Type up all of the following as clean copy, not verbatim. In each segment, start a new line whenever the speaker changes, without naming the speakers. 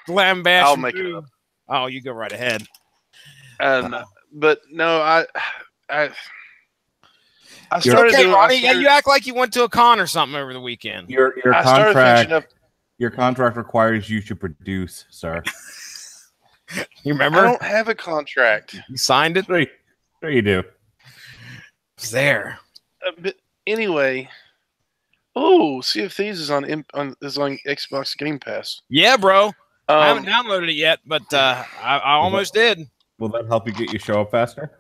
Lambash.
I'll make it up.
Oh, you go right ahead.
And but no, I
You're
started
okay,
doing.
Ronnie. Yeah, you act like you went to a con or something over the weekend.
Your contract requires you to produce, sir.
You remember?
I don't have a contract.
You signed it?
Sure you do.
It's there.
But anyway, Sea of Thieves is on Xbox Game Pass.
Yeah, bro. I haven't downloaded it yet, but I almost did.
Will that help you get your show up faster?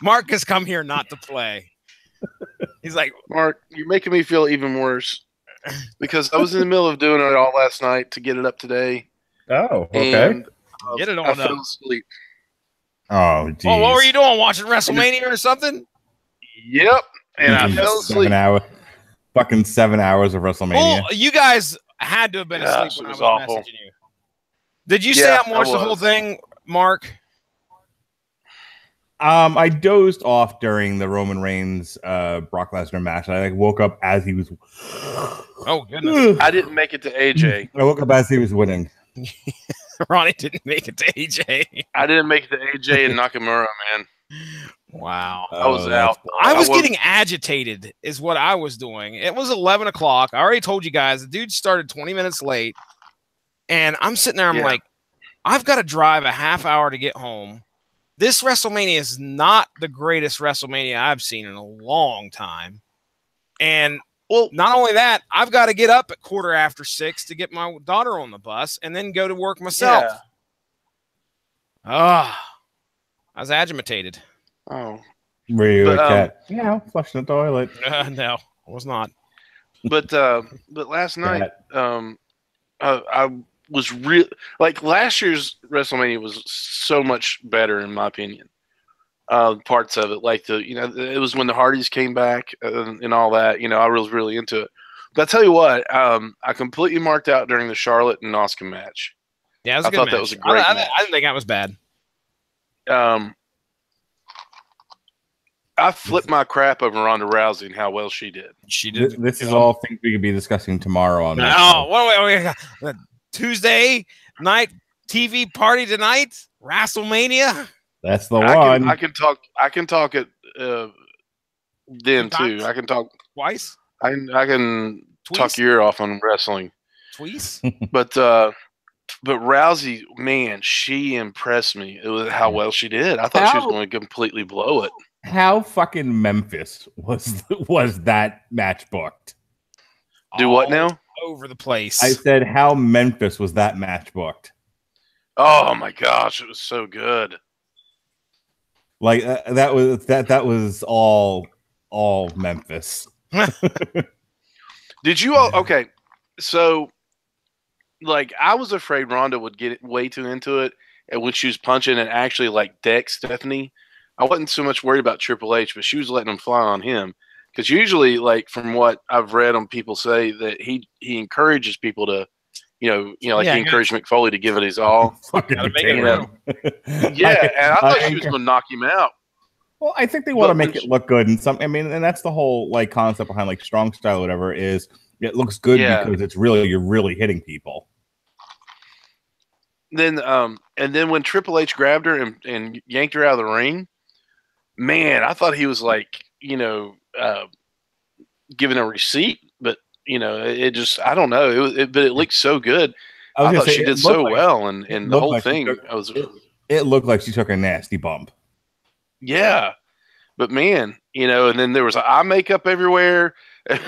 Mark has come here not to play. He's like,
Mark, you're making me feel even worse because I was in the middle of doing it all last night to get it up today.
Oh, okay.
And,
get it on
I
up.
fell asleep.
Oh, geez.
Oh, what were you doing? Watching WrestleMania or something?
Yep. And I fell asleep.
Fucking 7 hours of WrestleMania.
Well, you guys had to have been asleep when I was messaging you. Did you stay up and watch the whole thing, Mark?
I dozed off during the Roman Reigns Brock Lesnar match. I woke up as he was.
Oh goodness!
I didn't make it to AJ.
I woke up as he was winning.
Ronnie didn't make it to AJ.
I didn't make it to AJ and Nakamura, man.
Wow.
I was out.
I was getting agitated is what I was doing. It was 11 o'clock. I already told you guys the dude started 20 minutes late. And I'm sitting there, I'm like, I've got to drive a half hour to get home. This WrestleMania is not the greatest WrestleMania I've seen in a long time. And well, not only that, I've got to get up at 6:15 to get my daughter on the bus and then go to work myself. I was agitated.
Oh.
Were you a cat? Flushing the toilet.
No, I was not.
But last night, I was real like last year's WrestleMania was so much better in my opinion. Parts of it, like it was when the Hardys came back and all that. I was really into it. But I tell you what, I completely marked out during the Charlotte and Asuka match.
Yeah, it was a good match.
That was a great match.
I didn't think that was bad.
I flipped my crap over Ronda Rousey and how well she did.
She did.
This is all things we could be discussing tomorrow on.
Wait. Tuesday night TV party tonight, WrestleMania.
That's the one.
I can talk. I can talk it then too. I can talk
twice.
I can talk your ear off on wrestling.
Twice.
But Rousey, man, she impressed me. It was how well she did. I thought she was going to completely blow it.
How fucking Memphis was that match booked?
Do what now?
Over the place.
I said, how Memphis was that match booked?
Oh my gosh, it was so good.
Like that was all Memphis.
Did you all? Okay, so like I was afraid Ronda would get way too into it, and when she was punching and actually like deck Stephanie, I wasn't so much worried about Triple H, but she was letting them fly on him. Because usually, like from what I've read on people say, that he encourages people to, he encouraged Mick Foley to give it his all.
Yeah,
and I thought she was going to knock him out.
Well, I think they want to make it look good, and and that's the whole like concept behind like strong style, or whatever. Is it looks good because it's you're really hitting people.
Then, and then when Triple H grabbed her and yanked her out of the ring, man, I thought he was like, giving a receipt, but it just I don't know. But it looked so good. I thought she did so well, and the whole thing.
It looked like she took a nasty bump.
Yeah, but man, and then there was eye makeup everywhere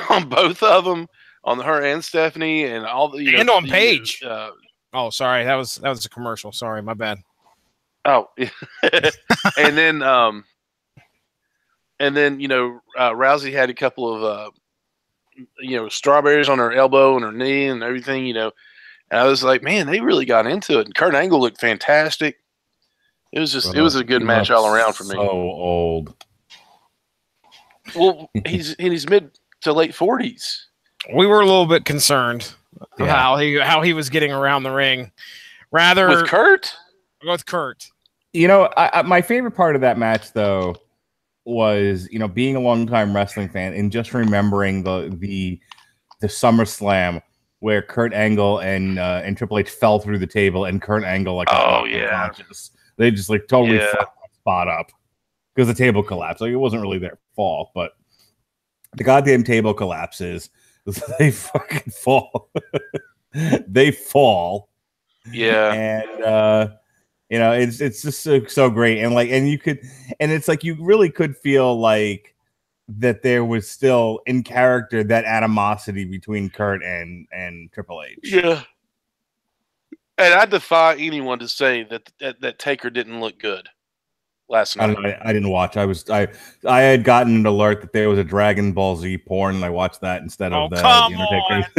on both of them, on her and Stephanie, and all the
and on Paige. Oh, sorry, that was a commercial. Sorry, my bad.
Oh, and then Rousey had a couple of strawberries on her elbow and her knee and everything. And I was like, man, they really got into it. And Kurt Angle looked fantastic. It was a good match all around for me.
So old.
Well, he's in his mid to late 40s.
We were a little bit concerned how he was getting around the ring. Rather
with Kurt.
My favorite part of that match though was being a longtime wrestling fan and just remembering the SummerSlam where Kurt Angle and Triple H fell through the table, and Kurt Angle like unconscious. They just like totally fucked that spot up because the table collapsed. Like it wasn't really their fault, but the goddamn table collapses. They fucking fall. They fall.
Yeah,
and it's just so great, and it's like you really could feel like that there was still in character that animosity between Kurt and Triple H.
Yeah. And I defy anyone to say that Taker didn't look good last night.
I didn't watch. I had gotten an alert that there was a Dragon Ball Z porn, and I watched that instead of the Undertaker.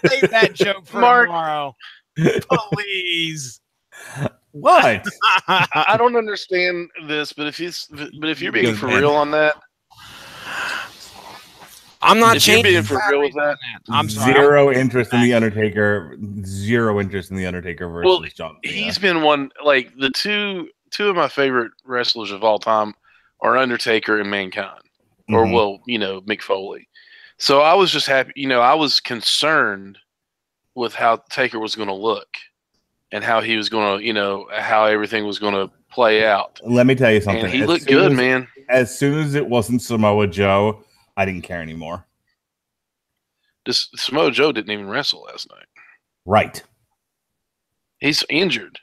Save that joke for tomorrow, please.
What?
I don't understand this, but if you're being for real on that,
I'm not
being for real with that.
I'm sorry.
Zero interest in the Undertaker. Zero interest in the Undertaker versus John Cena.
He's been one like the two of my favorite wrestlers of all time are Undertaker and Mankind, or Mick Foley. So I was just happy. I was concerned with how Taker was going to look and how he was going to, how everything was going to play out.
Let me tell you something.
And he looked good, man.
As soon as it wasn't Samoa Joe, I didn't care anymore.
Samoa Joe didn't even wrestle last night.
Right.
He's injured.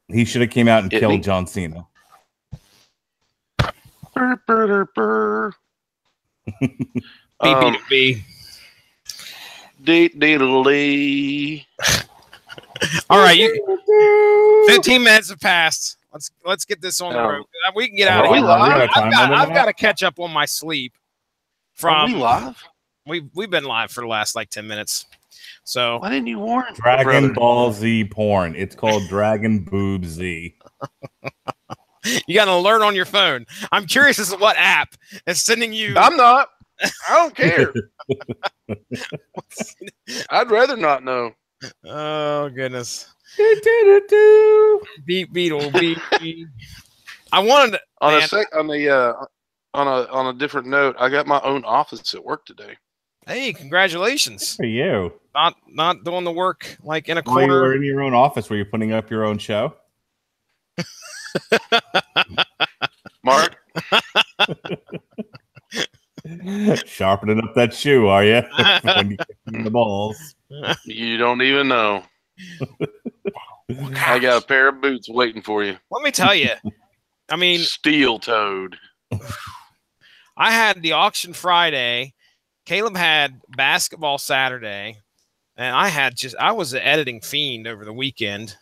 He should have came out and killed John Cena.
Burr, burr, burr.
B.
Dee.
All right, 15 minutes have passed. Let's get this on the road. We can get out of here. I've got to catch up on my sleep.
Are we live?
We've been live for the last 10 minutes. So
why didn't you warn?
Dragon Ball Z porn. It's called Dragon Boob Z.
You got an alert on your phone. I'm curious as to what app is sending you.
I'm not. I don't care. I'd rather not know.
Oh goodness. Beat Beetle. I wanted to,
on a different note. I got my own office at work today.
Hey, congratulations!
For you,
not doing the work like in a
corner.
While
you were in your own office, were you putting up your own show?
Mark,
sharpening up that shoe, are you? When you kick the balls,
you don't even know. I got a pair of boots waiting for you.
Let me tell you. I mean,
steel-toed.
I had the auction Friday. Caleb had basketball Saturday, and I was an editing fiend over the weekend.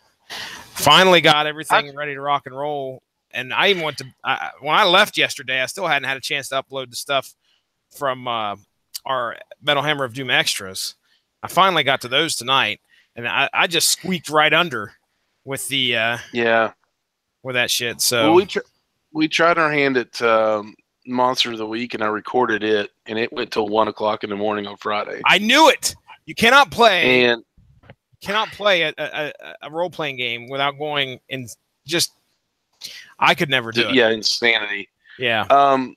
Finally got everything ready to rock and roll, and I even went to when I left yesterday. I still hadn't had a chance to upload the stuff from our Metal Hammer of Doom extras. I finally got to those tonight, and I just squeaked right under with the with that shit. So
we tried our hand at Monster of the Week, and I recorded it, and it went till 1 o'clock in the morning on Friday.
I knew it. You cannot play a role playing game without going and just. I could never do it.
Yeah, insanity.
Yeah.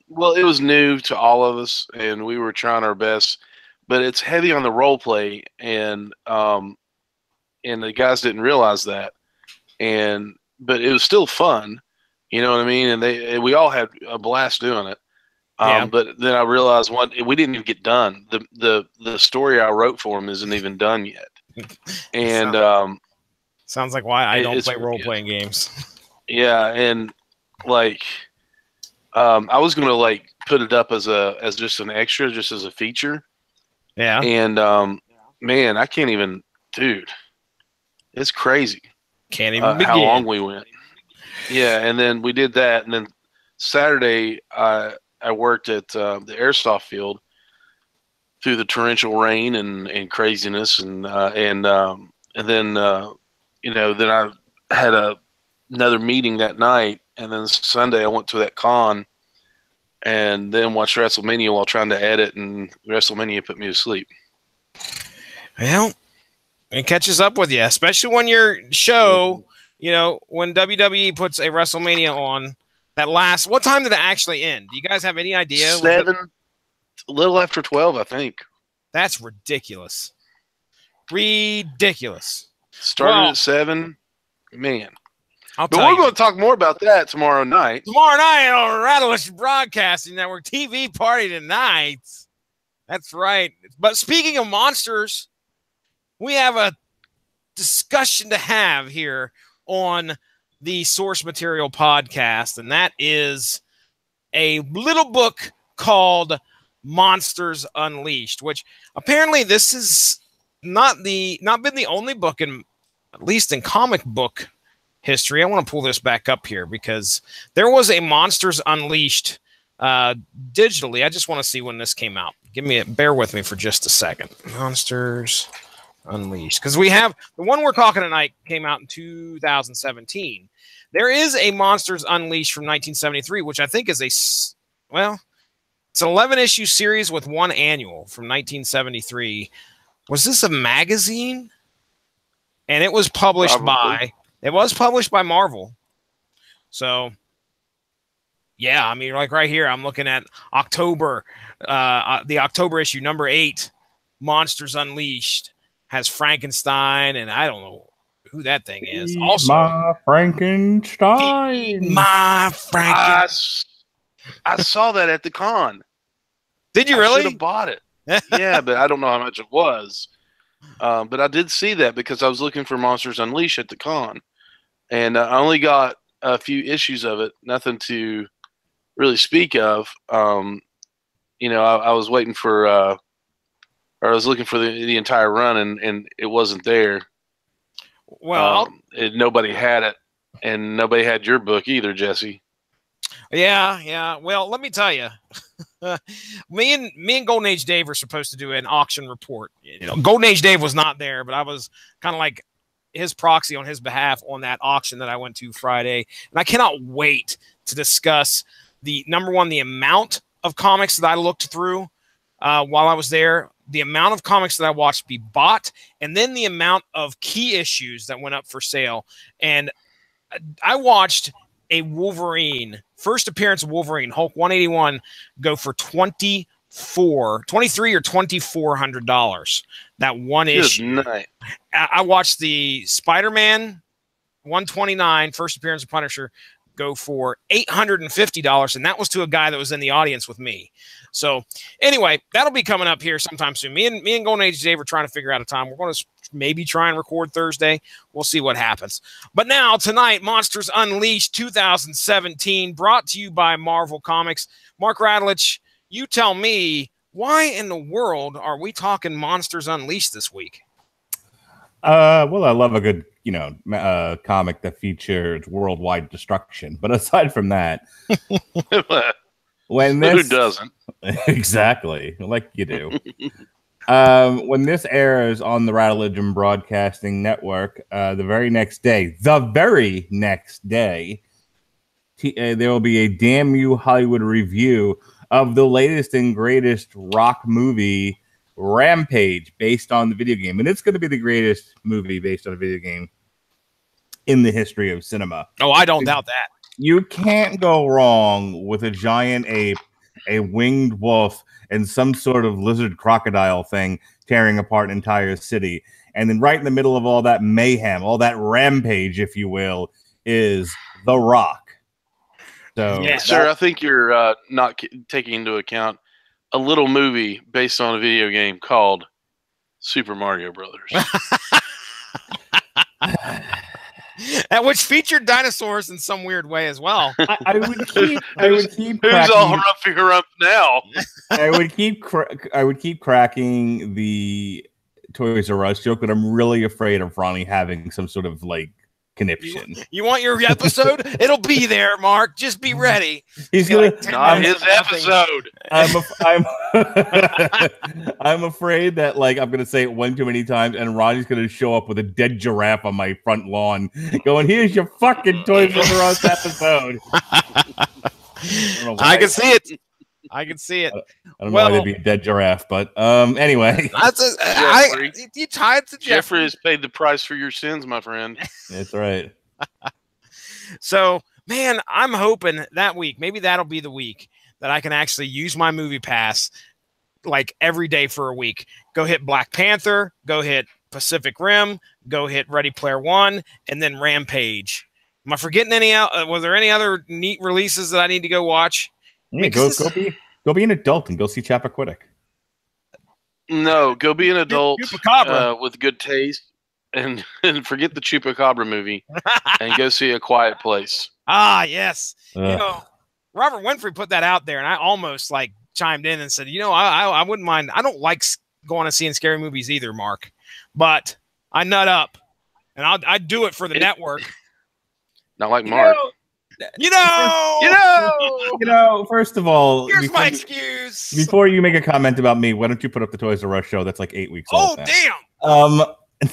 Well, it was new to all of us, and we were trying our best, but it's heavy on the role play, and the guys didn't realize that, but it was still fun. You know what I mean? And we all had a blast doing it. But then I realized we didn't even get done. The story I wrote for them isn't even done yet. And
sounds like why I don't play role playing games.
Yeah, and I was gonna put it up as just an extra, just as a feature.
Yeah.
And man, I can't even, dude. It's crazy.
Can't even begin.
How long we went. Yeah, and then we did that, and then Saturday I worked at the airsoft field through the torrential rain and craziness, and then then I had another meeting that night, and then Sunday I went to that con, and then watched WrestleMania while trying to edit, and WrestleMania put me to sleep.
Well, it catches up with you, especially when your show. When WWE puts a WrestleMania on, what time did it actually end? Do you guys have any idea?
7, a little after 12, I think.
That's ridiculous. Ridiculous.
Started at 7. Man.
But
we're going to talk more about that tomorrow night.
Tomorrow night on Rattlesh Broadcasting Network TV party tonight. That's right. But speaking of monsters, we have a discussion to have here on the Source Material Podcast, and that is a little book called Monsters Unleashed, which apparently this is not been the only book in, at least in comic book history. I want to pull this back up here because there was a Monsters Unleashed digitally. I just want to see when this came out. Bear with me for just a second. Monsters Unleashed, because we have the one we're talking tonight came out in 2017. There is a Monsters Unleashed from 1973, which I think is it's an 11-issue series with one annual from 1973. Was this a magazine? And it was published by Marvel. So, yeah, I mean, like right here, I'm looking at October, the October issue, number 8, Monsters Unleashed, has Frankenstein, and I don't know who that thing is. Also,
my Frankenstein.
My Frankenstein.
I saw that at the con.
Did you really?
I should have bought it. Yeah, but I don't know how much it was. But I did see that because I was looking for Monsters Unleashed at the con. And I only got a few issues of it, nothing to really speak of. I was waiting for, or I was looking for the entire run, and it wasn't there.
Well,
nobody had it, and nobody had your book either, Jesse.
Yeah. Well, let me tell you, me and Golden Age Dave were supposed to do an auction report. Golden Age Dave was not there, but I was kind of like his proxy on his behalf on that auction that I went to Friday. And I cannot wait to discuss the amount of comics that I looked through while I was there, the amount of comics that I watched be bought, and then the amount of key issues that went up for sale. And I watched a Wolverine, first appearance of Wolverine, Hulk 181, go for $23 or $2,400. That one issue.
Night.
I watched the Spider-Man 129, first appearance of Punisher, go for $850, and that was to a guy that was in the audience with me. So anyway, that'll be coming up here sometime soon. Me and Golden Age Dave are trying to figure out a time. We're going to maybe try and record Thursday. We'll see what happens. But now tonight, Monsters Unleashed 2017, brought to you by Marvel Comics. Mark Radulich, you tell me, why in the world are we talking Monsters Unleashed this week?
Well, I love a good, comic that features worldwide destruction. But aside from that, who
doesn't?
Exactly, like you do. When this airs on the Rattlegion Broadcasting Network, the very next day, there will be a Damn You Hollywood review of the latest and greatest rock movie, Rampage, based on the video game. And it's going to be the greatest movie based on a video game in the history of cinema.
Oh, I don't doubt that.
You can't go wrong with a giant ape, a winged wolf, and some sort of lizard crocodile thing tearing apart an entire city. And then right in the middle of all that mayhem, all that rampage, if you will, is The Rock. So,
yeah, sir, I think you're not taking into account a little movie based on a video game called Super Mario Brothers.
Which featured dinosaurs in some weird way as well.
I would keep
who's all humpy now?
I would keep cracking the Toys R Us joke, but I'm really afraid of Ronnie having some sort of conniption.
You want your episode? It'll be there, Mark. Just be ready.
He's gonna
not his episode.
I'm afraid that I'm gonna say it one too many times, and Ronnie's gonna show up with a dead giraffe on my front lawn, going, "Here's your fucking Toys R Us episode."
I can see it.
I can see it.
I don't know why they'd be a dead giraffe, but anyway.
You tied to
Jeffrey has paid the price for your sins, my friend.
That's right.
So, man, I'm hoping that week, maybe that'll be the week that I can actually use my Movie Pass, like every day for a week. Go hit Black Panther, go hit Pacific Rim, go hit Ready Player One, and then Rampage. Am I forgetting any out? Was there any other neat releases that I need to go watch?
Yeah, go be an adult and go see Chappaquiddick.
No, go be an adult with good taste and forget the Chupacabra movie and go see A Quiet Place.
Ah, yes. You know, Robert Winfrey put that out there, and I almost like chimed in and said, you know, I wouldn't mind. I don't like going and seeing scary movies either, Mark, but I nut up, and I'd do it for the network.
Not like Mark.
You know.
First of all,
here's my excuse.
Before you make a comment about me, why don't you put up the Toys R Us show? That's like 8 weeks old.
Oh, damn.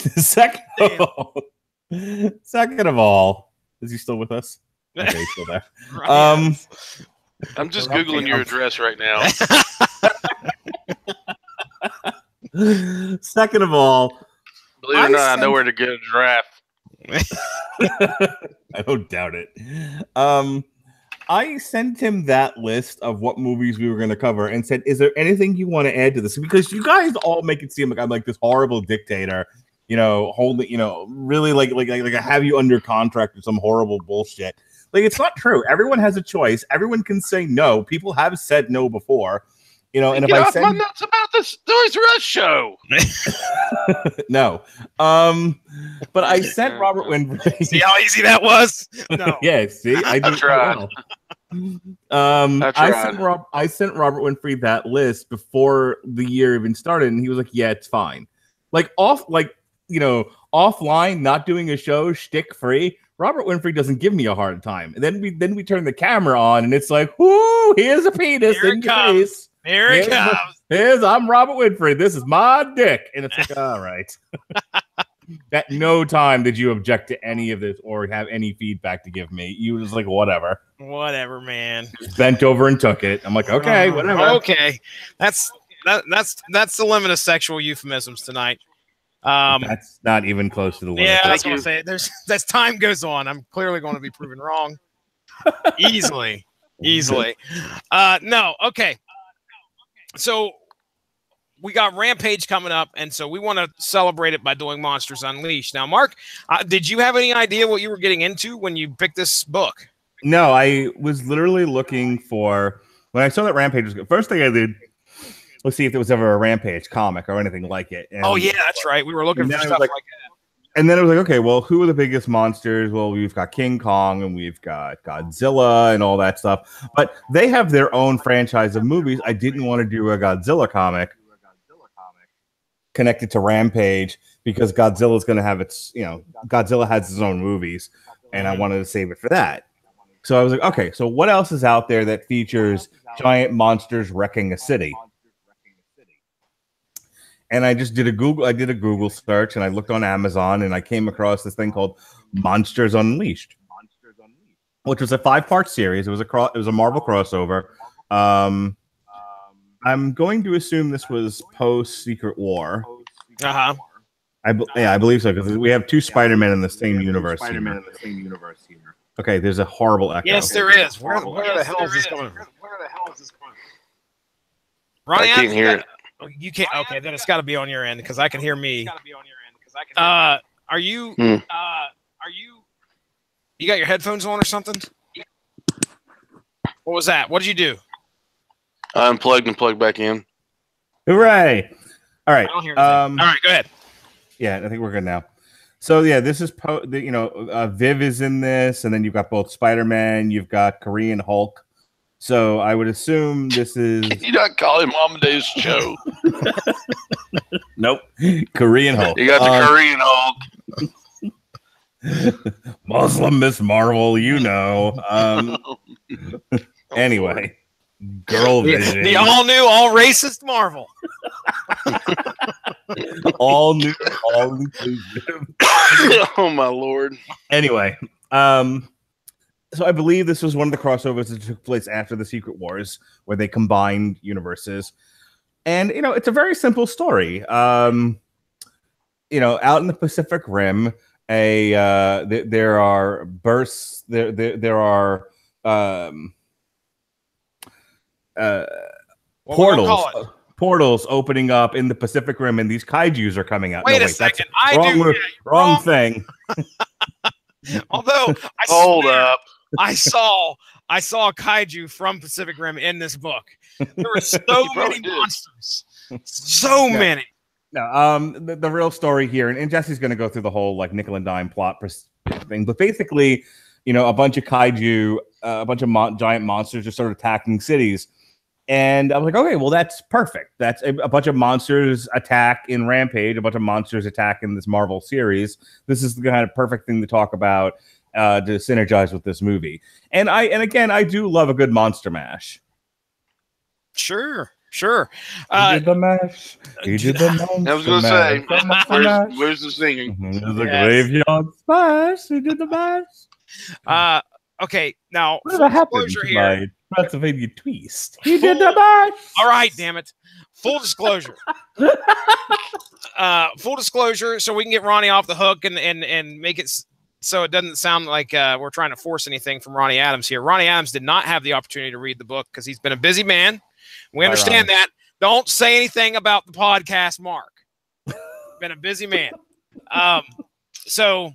Second of all, is he still with us? Okay, he's still there.
I'm just Googling your address right now.
Second of all,
believe it or not, I know where to get a giraffe.
I don't doubt it. I sent him that list of what movies we were going to cover and said, is there anything you want to add to this? Because you guys all make it seem like I'm like this horrible dictator, you know, holding, you know, really like I have you under contract or some horrible bullshit. Like, it's not true. Everyone has a choice. Everyone can say no. People have said no before. You know, and
get off my nuts about this Toys R Us show.
No. But I sent Robert Winfrey.
See how easy that was? No.
Yeah, see? I
tried.
I sent Robert Winfrey that list before the year even started, and he was like, yeah, it's fine. Like offline, not doing a show, shtick free. Robert Winfrey doesn't give me a hard time. And then we turn the camera on, and it's like, whoo, here's a penis in your face.
Here it comes.
I'm Robert Winfrey. This is my dick. And it's like, all right. At no time did you object to any of this or have any feedback to give me. You was like, whatever.
Whatever, man.
Just bent over and took it. I'm like, okay, whatever.
Okay. That's the limit of sexual euphemisms tonight.
That's not even close to the limit.
Yeah, I was going to say, as time goes on, I'm clearly going to be proven wrong. Easily. No, okay. So we got Rampage coming up, and so we want to celebrate it by doing Monsters Unleashed. Now, Mark, did you have any idea what you were getting into when you picked this book?
No, I was literally looking for, when I saw that Rampage was good, first thing I did, let's see if there was ever a Rampage comic or anything like it. And
oh, yeah, that's right. We were looking for stuff like that.
And then it was like, okay, well, who are the biggest monsters? Well, we've got King Kong and we've got Godzilla and all that stuff. But they have their own franchise of movies. I didn't want to do a Godzilla comic connected to Rampage because Godzilla is going to have its, you know, Godzilla has its own movies, and I wanted to save it for that. So I was like, okay, so what else is out there that features giant monsters wrecking a city? And I just did a Google search, and I looked on Amazon, and I came across this thing called Monsters Unleashed, which was a 5-part series. It was a Marvel crossover. I'm going to assume this was post Secret War.
Uh-huh.
I believe so, because we have 2 Spider-Men in the same universe. Okay, there's a horrible echo.
Yes, there is. Where the hell is this coming from? Ronnie,
I can't hear it.
You can't. Okay, then it's got to be on your end because I can hear me. Are you? You got your headphones on or something? What was that? What did you do?
I unplugged and plugged back in.
Hooray! All right.
I don't hear anything. All right, go ahead.
Yeah, I think we're good now. So yeah, this is Viv is in this, and then you've got both Spider-Man, you've got Korean Hulk. So I would assume this is.
Can you not call him Amadeus Cho?
Nope. Korean Hulk.
You got the Korean Hulk.
Muslim Miss Marvel, you know. Anyway, Girl Vision.
The all new, all racist Marvel.
all new.
Oh my Lord.
Anyway, so I believe this was one of the crossovers that took place after the Secret Wars, where they combined universes. And, you know, it's a very simple story. You know, out in the Pacific Rim, there are bursts, there are portals. portals opening up in the Pacific Rim, and these kaijus are coming out.
Wait a second.
Wrong thing.
Although
hold up,
I saw a kaiju from Pacific Rim in this book. There were so many monsters, so many.
No, the real story here, and Jesse's going to go through the whole like nickel and dime plot thing, but basically, a bunch of kaiju, a bunch of giant monsters just started attacking cities. And I was like, okay, well, that's perfect. That's a bunch of monsters attack in Rampage, a bunch of monsters attack in this Marvel series. This is the kind of perfect thing to talk about to synergize with this movie. And again, I do love a good monster mash.
Sure.
He did the mash. He did the monster
I was going to say, where's the singing?
The graveyard smash. He did the mash.
Okay, now
what happened to my Pennsylvania twist? He did the mash.
All right, damn it. Full disclosure. Full disclosure, so we can get Ronnie off the hook and make it so it doesn't sound like we're trying to force anything from Ronnie Adams here. Ronnie Adams did not have the opportunity to read the book because he's been a busy man. We understand that. Don't say anything about the podcast, Mark. Been a busy man. So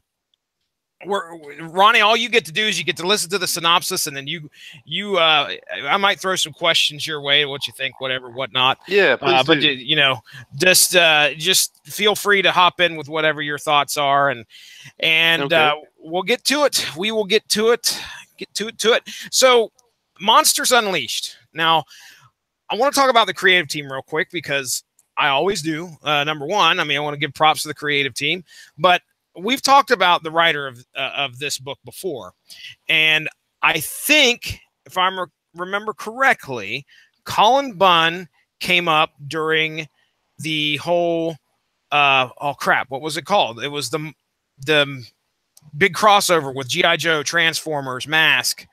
Ronnie, all you get to do is you get to listen to the synopsis, and then I might throw some questions your way, what you think, whatever, whatnot.
Yeah, please
but just feel free to hop in with whatever your thoughts are, and okay. We'll get to it. We will get to it. Get to it. So, Monsters Unleashed. Now, I want to talk about the creative team real quick because I always do. Number one, I want to give props to the creative team, but we've talked about the writer of this book before, and I think, if I remember correctly, Colin Bunn came up during the whole oh crap, what was it called? It was the big crossover with G.I. Joe, Transformers, Mask,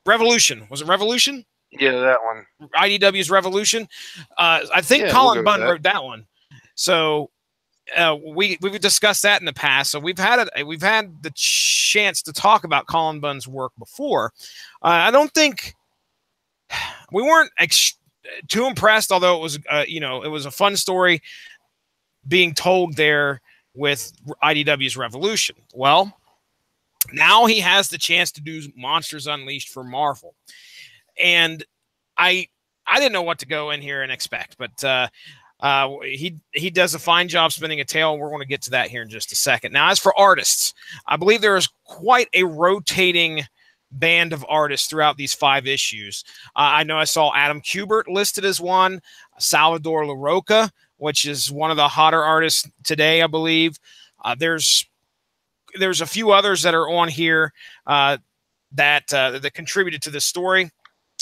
Revolution. Was it Revolution?
Yeah, that one.
IDW's Revolution. I think Colin Bunn wrote that one. So we've discussed that in the past, so we've had the chance to talk about Colin Bunn's work before. I don't think we weren't too impressed, although it was it was a fun story being told there with IDW's Revolution. Well, now he has the chance to do Monsters Unleashed for Marvel, and I didn't know what to go in here and expect, but he does a fine job spinning a tale, and we're going to get to that here in just a second. Now, as for artists, I believe there is quite a rotating band of artists throughout these 5 issues. I know I saw Adam Kubert listed as one, Salvador Larroca, which is one of the hotter artists today, I believe. There's a few others that are on here that contributed to this story.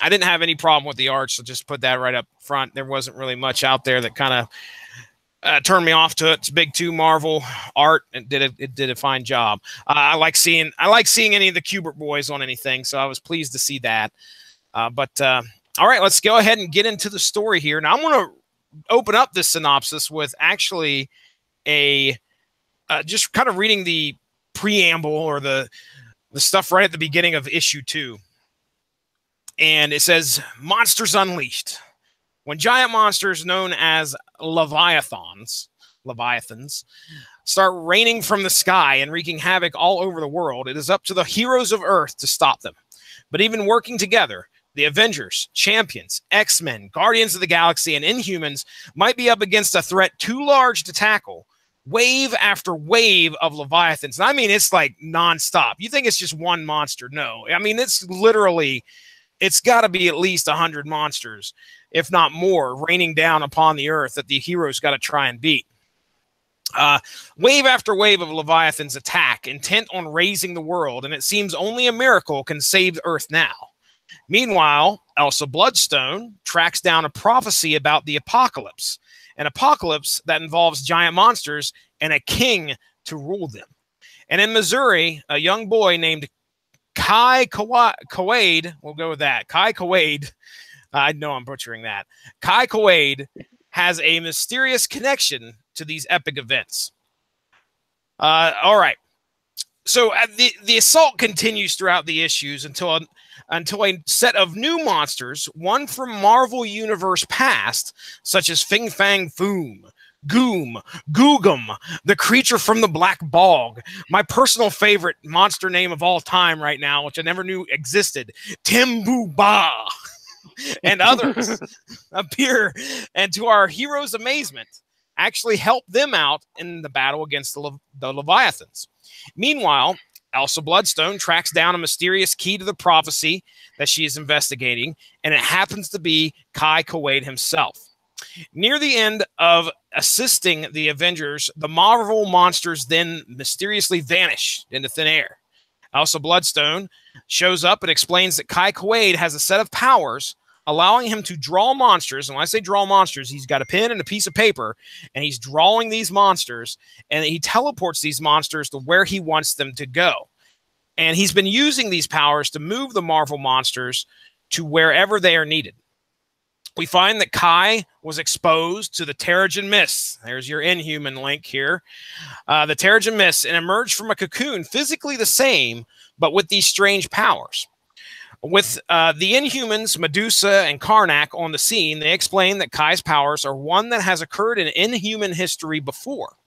I didn't have any problem with the art, so just put that right up front. There wasn't really much out there that kind of turned me off to it. It's Big 2 Marvel art, and it did a fine job. I like seeing any of the Kubert boys on anything, so I was pleased to see that. All right, let's go ahead and get into the story here. Now I'm going to open up this synopsis with actually just kind of reading the preamble or the stuff right at the beginning of issue 2. And it says, Monsters Unleashed. When giant monsters known as Leviathans start raining from the sky and wreaking havoc all over the world, it is up to the heroes of Earth to stop them. But even working together, the Avengers, Champions, X-Men, Guardians of the Galaxy, and Inhumans might be up against a threat too large to tackle. Wave after wave of Leviathans. And I mean, it's like nonstop. You think it's just one monster? No. I mean, it's literally... It's got to be at least 100 monsters, if not more, raining down upon the earth that the heroes got to try and beat. Wave after wave of Leviathans attack, intent on raising the world, and it seems only a miracle can save Earth now. Meanwhile, Elsa Bloodstone tracks down a prophecy about the apocalypse, an apocalypse that involves giant monsters and a king to rule them. And in Missouri, a young boy named Kai Quaid, we'll go with that. Kai Quaid, I know I'm butchering that. Kai Quaid has a mysterious connection to these epic events. All right. So the assault continues throughout the issues until until a set of new monsters, one from Marvel Universe past, such as Fin Fang Foom, Goom, Googum, the creature from the Black Bog, my personal favorite monster name of all time right now, which I never knew existed, Timbu Ba, and others appear, and to our heroes' amazement, actually help them out in the battle against the Leviathans. Meanwhile, Elsa Bloodstone tracks down a mysterious key to the prophecy that she is investigating, and it happens to be Kai Quaid himself. Near the end of assisting the Avengers, the Marvel monsters then mysteriously vanish into thin air. Elsa Bloodstone shows up and explains that Kai Quaid has a set of powers allowing him to draw monsters. And when I say draw monsters, he's got a pen and a piece of paper, and he's drawing these monsters, and he teleports these monsters to where he wants them to go. And he's been using these powers to move the Marvel monsters to wherever they are needed. We find that Kai was exposed to the Terrigen Mists. There's your Inhuman link here. The Terrigen Mists, and emerged from a cocoon physically the same, but with these strange powers. With the Inhumans, Medusa, and Karnak on the scene, they explain that Kai's powers are one that has occurred in Inhuman history before.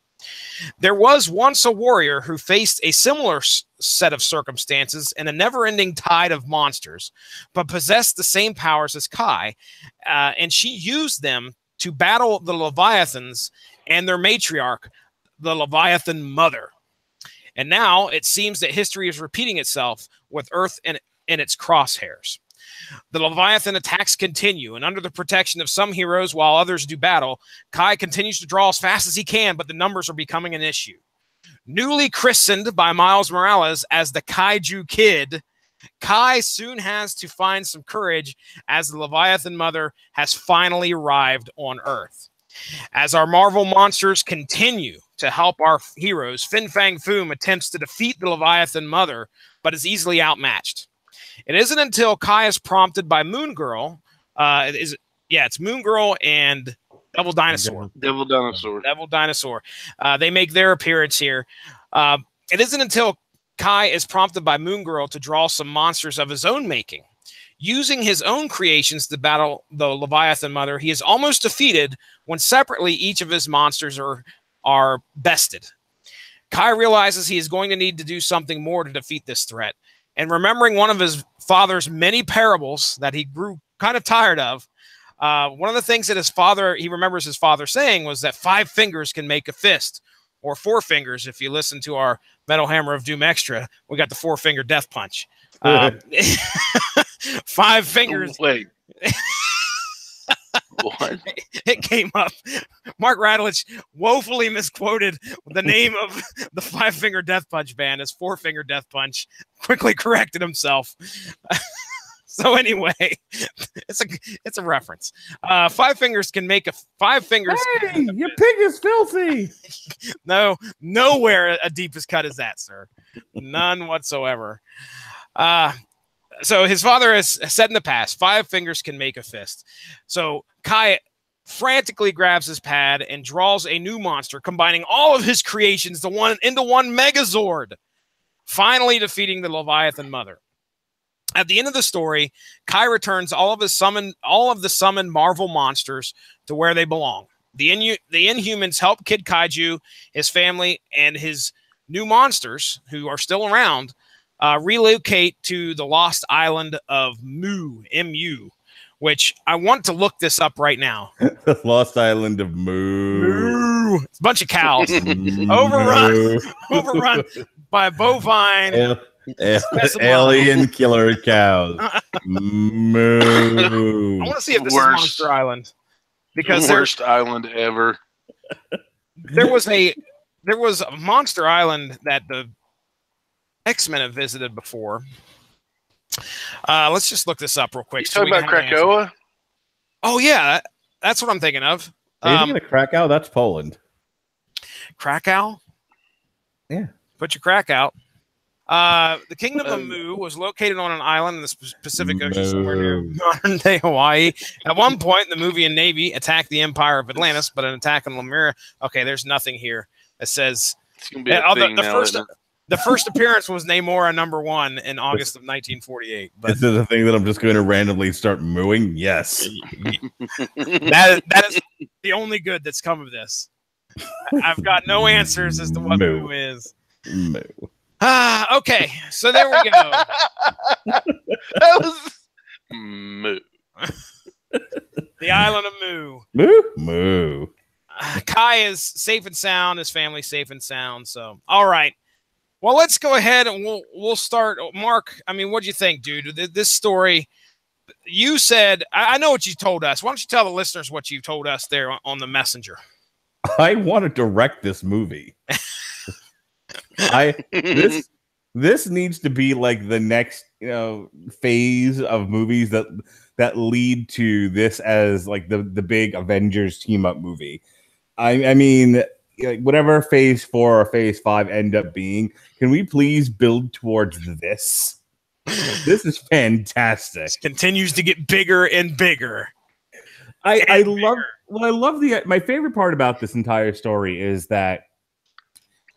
There was once a warrior who faced a similar set of circumstances in a never-ending tide of monsters, but possessed the same powers as Kai, and she used them to battle the Leviathans and their matriarch, the Leviathan Mother. And now it seems that history is repeating itself with Earth in its crosshairs. The Leviathan attacks continue, and under the protection of some heroes while others do battle, Kai continues to draw as fast as he can, but the numbers are becoming an issue. Newly christened by Miles Morales as the Kaiju Kid, Kai soon has to find some courage as the Leviathan Mother has finally arrived on Earth. As our Marvel monsters continue to help our heroes, Fin Fang Foom attempts to defeat the Leviathan Mother, but is easily outmatched. It isn't until Kai is prompted by Moon Girl. It's Moon Girl and Devil Dinosaur.
Devil Dinosaur.
They make their appearance here. It isn't until Kai is prompted by Moon Girl to draw some monsters of his own making. Using his own creations to battle the Leviathan Mother, he is almost defeated when separately each of his monsters are bested. Kai realizes he is going to need to do something more to defeat this threat. And remembering one of his father's many parables that he grew kind of tired of, one of the things that he remembers his father saying was that 5 fingers can make a fist, or 4 fingers. If you listen to our Metal Hammer of Doom Extra, we got the 4-finger death punch. 5 fingers.
Wait. What?
It came up. Mark Radulich woefully misquoted the name of the 5-finger death punch band as 4-finger death punch. Quickly corrected himself. So anyway, it's a reference. 5 fingers can make a 5 fingers.
Hey, your pig is filthy.
No, nowhere a deepest cut as that, sir. None whatsoever. So his father has said in the past, 5 fingers can make a fist. So Kai frantically grabs his pad and draws a new monster, combining all of his creations into one Megazord, finally defeating the Leviathan Mother. At the end of the story, Kai returns all of the summoned Marvel monsters to where they belong. The Inhumans help Kid Kaiju, his family, and his new monsters, who are still around, relocate to the lost island of Mu, M-U, which I want to look this up right now.
The lost island of Mu.
It's a bunch of cows. Overrun by bovine.
Alien killer cows. Moo.
I want to see if this is Monster Island. Because
worst island ever.
There was a Monster Island that the X-Men have visited before. Let's just look this up real quick.
You talking about Krakoa?
Oh yeah, that's what I'm thinking of.
Are you thinking of Krakow? That's Poland.
Krakow?
Yeah.
Put your crack out. The Kingdom of Mu was located on an island in the Pacific Ocean somewhere near modern-day Hawaii. At one point, the movie and Navy attacked the Empire of Atlantis, but an attack on Lemurria. Okay, there's nothing here that says...
It's going to be a thing now, isn't it?
The first appearance was Namora #1 in August of 1948. But
this is the thing that I'm just going to randomly start mooing. Yes,
that is the only good that's come of this. I've got no answers as to what moo is.
Moo.
Okay, so there we go.
That was moo.
The island of Moo.
Moo. Moo.
Kai is safe and sound. His family's safe and sound. So, all right. Well, let's go ahead and we'll start. Mark, I mean, what do you think, dude? This story, you said, I know what you told us. Why don't you tell the listeners what you told us there on the messenger?
I want to direct this movie. This needs to be like the next, phase of movies that lead to this as like the big Avengers team up movie. I mean, whatever phase 4 or phase 5 end up being, can we please build towards this? This is fantastic.
This continues to get bigger and bigger.
I love my favorite part about this entire story is that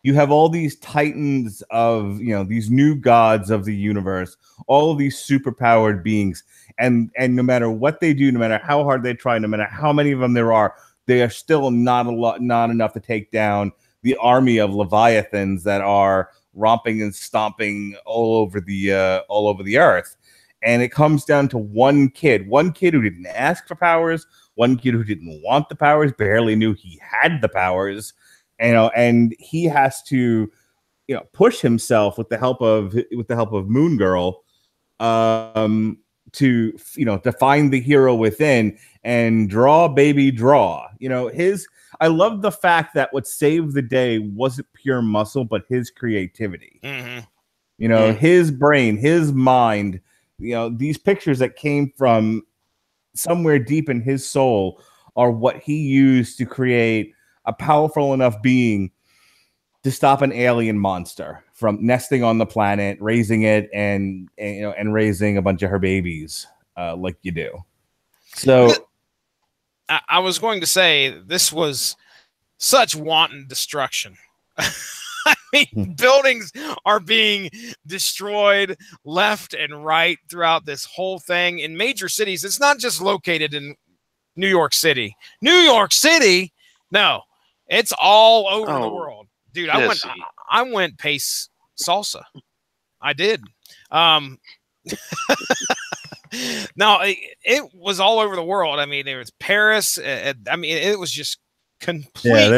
you have all these titans of, these new gods of the universe, all of these superpowered beings, and no matter what they do, no matter how hard they try, no matter how many of them there are, they are still not enough to take down the army of leviathans that are romping and stomping all over the earth. And it comes down to one kid who didn't ask for powers, one kid who didn't want the powers, barely knew he had the powers, and he has to, push himself with the help of Moon Girl, to find the hero within and draw. I love the fact that what saved the day wasn't pure muscle, but his creativity.
Mm-hmm.
His brain, his mind. These pictures that came from somewhere deep in his soul are what he used to create a powerful enough being to stop an alien monster from nesting on the planet, raising it, and raising a bunch of her babies, like you do. So,
I was going to say this was such wanton destruction. I mean, buildings are being destroyed left and right throughout this whole thing in major cities. It's not just located in New York City. New York City? No, it's all over the world, dude. I went pace salsa. I did. No, it was all over the world. I mean, there was Paris. It was just complete.
Yeah,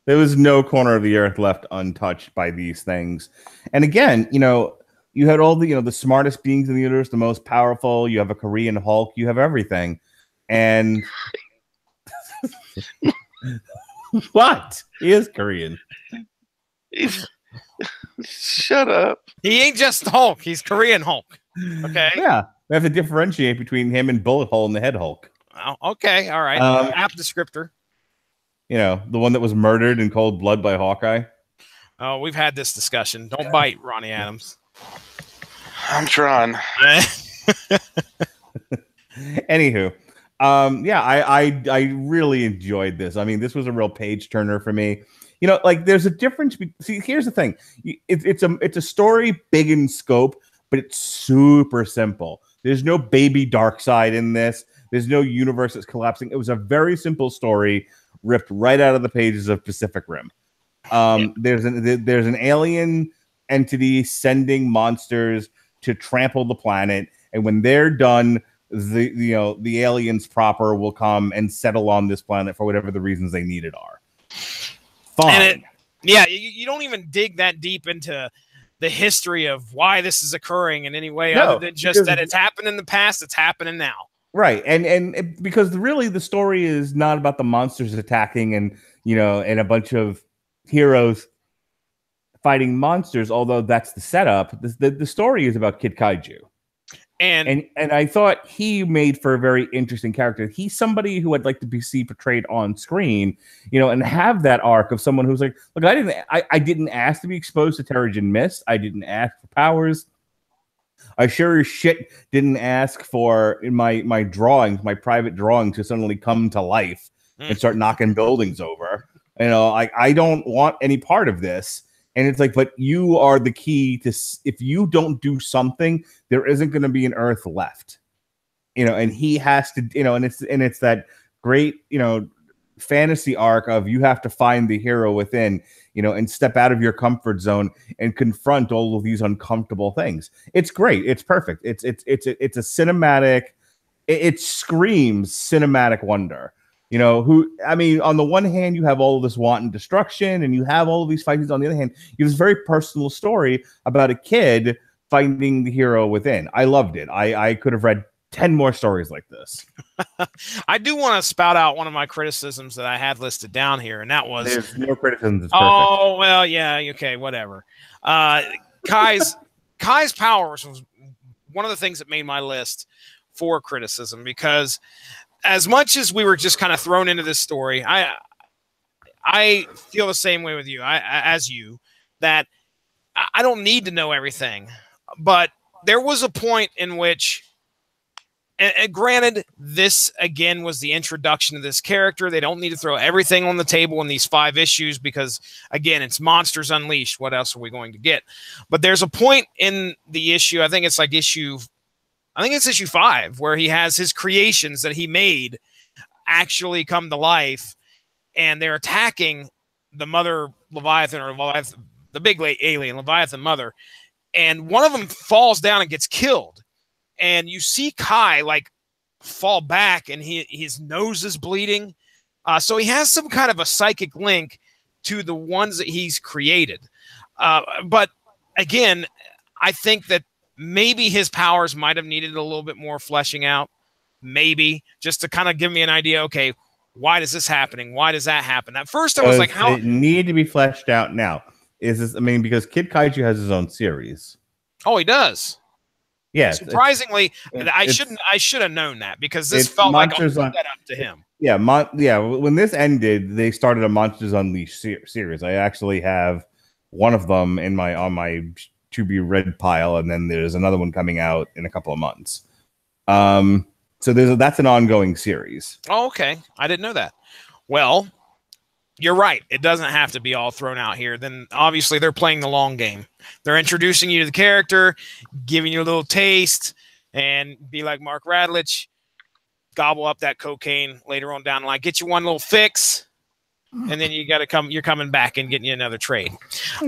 there was no corner of the earth left untouched by these things. And again, you had all the smartest beings in the universe, the most powerful. You have a Korean Hulk. You have everything. And what? He is Korean.
Shut up.
He ain't just Hulk. He's Korean Hulk. Okay.
Yeah. We have to differentiate between him and Bullet Hole in the Head Hulk.
Oh, okay. All right. App descriptor.
The one that was murdered in cold blood by Hawkeye.
Oh, we've had this discussion. Don't bite, Ronnie Adams.
I'm trying.
Anywho, I really enjoyed this. I mean, this was a real page turner for me. There's a difference. See, here's the thing. It's a story big in scope, but it's super simple. There's no baby Darkseid in this. There's no universe that's collapsing. It was a very simple story ripped right out of the pages of Pacific Rim. There's an alien entity sending monsters to trample the planet, and when they're done, the aliens proper will come and settle on this planet for whatever the reasons they need it are. Fine.
You don't even dig that deep into the history of why this is occurring in any way other than just that it's happened in the past, it's happening now.
Right. And because really the story is not about the monsters attacking and a bunch of heroes fighting monsters, although that's the setup. The story is about Kid Kaiju. And I thought he made for a very interesting character. He's somebody who I'd like to see portrayed on screen, and have that arc of someone who's like, look, I didn't ask to be exposed to Terrigen Mist. I didn't ask for powers. I sure as shit didn't ask for my drawings, my private drawings, to suddenly come to life and start knocking buildings over. I don't want any part of this. And it's like, but you are the key to, if you don't do something, there isn't going to be an Earth left, and he has to, and it's that great, fantasy arc of you have to find the hero within, and step out of your comfort zone and confront all of these uncomfortable things. It's great. It's perfect. It's a cinematic, it screams cinematic wonder. On the one hand, you have all of this wanton destruction and you have all of these fightings. On the other hand, you have this very personal story about a kid finding the hero within. I loved it. I could have read 10 more stories like this.
I do want to spout out one of my criticisms that I had listed down here, and that was
there's no criticisms. It's
oh, well, yeah, okay, whatever. Kai's powers was one of the things that made my list for criticism, because as much as we were just kind of thrown into this story, I feel the same way with you, as you, that I don't need to know everything. But there was a point in which, and granted, this again was the introduction of this character. They don't need to throw everything on the table in these 5 issues because, again, it's Monsters Unleashed. What else are we going to get? But there's a point in the issue, I think it's issue 5, where he has his creations that he made actually come to life, and they're attacking the mother Leviathan, or Leviathan, the big alien Leviathan mother, and one of them falls down and gets killed. And you see Kai fall back, and his nose is bleeding. So he has some kind of a psychic link to the ones that he's created. But again, I think that maybe his powers might have needed a little bit more fleshing out. Maybe just to kind of give me an idea. Okay, why is this happening? Why does that happen? At first, I was like, "How
it need to be fleshed out now?" Is this? Because Kid Kaiju has his own series.
Oh, he does.
Yeah.
Surprisingly, I should have known that, because this felt like I set up to him.
Yeah, when this ended, they started a Monsters Unleashed series. I actually have one of them on my to be read pile, and then there's another one coming out in a couple of months. So that's an ongoing series.
Oh, okay. I didn't know that. Well, you're right. It doesn't have to be all thrown out here. Then obviously they're playing the long game. They're introducing you to the character, giving you a little taste, and be like Mark Radlich, gobble up that cocaine later on down the line, get you one little fix, and then you're coming back and getting you another trade.